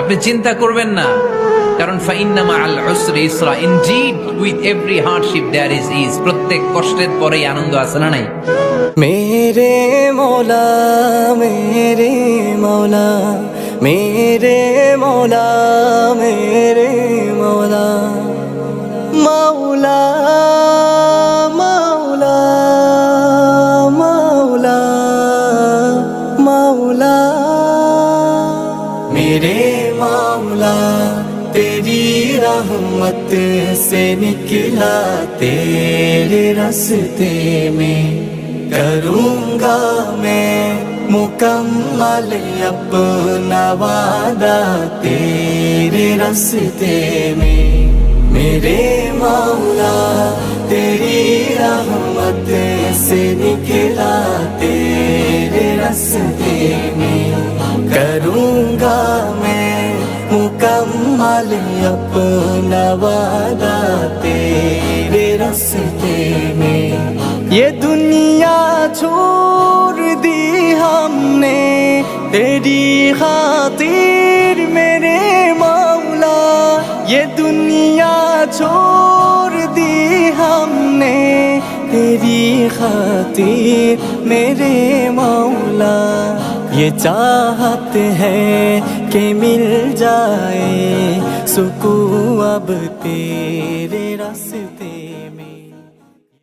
আপনি চিন্তা করবেন না, কারণ ফাইন্না মাআল উসরি ইসরা, indeed with every hardship there is ease. প্রত্যেক কষ্টের পরেই আনন্দ আছে না নাই? मेरे मौला मेरे मौला मेरे मौला मेरे मौला मौला मौला मौला मौला मेरे मौला तेरी रहमत से निकला तेरे रास्ते में करूँगा मैं मुकम्मल अपना वादा तेरे रास्ते में। मेरे मौला तेरी रहमत से निकला तेरे रास्ते में करूँगा मैं मुकम्मल अपना वादा तेरे रास्ते में। ये दुनिया छोड़ दी हमने तेरी खातिर मेरे मौला, ये दुनिया छोड़ दी हमने तेरी खातिर मेरे मौला। ये चाहते हैं कि मिल जाए सुकून अब तेरे रास्ते।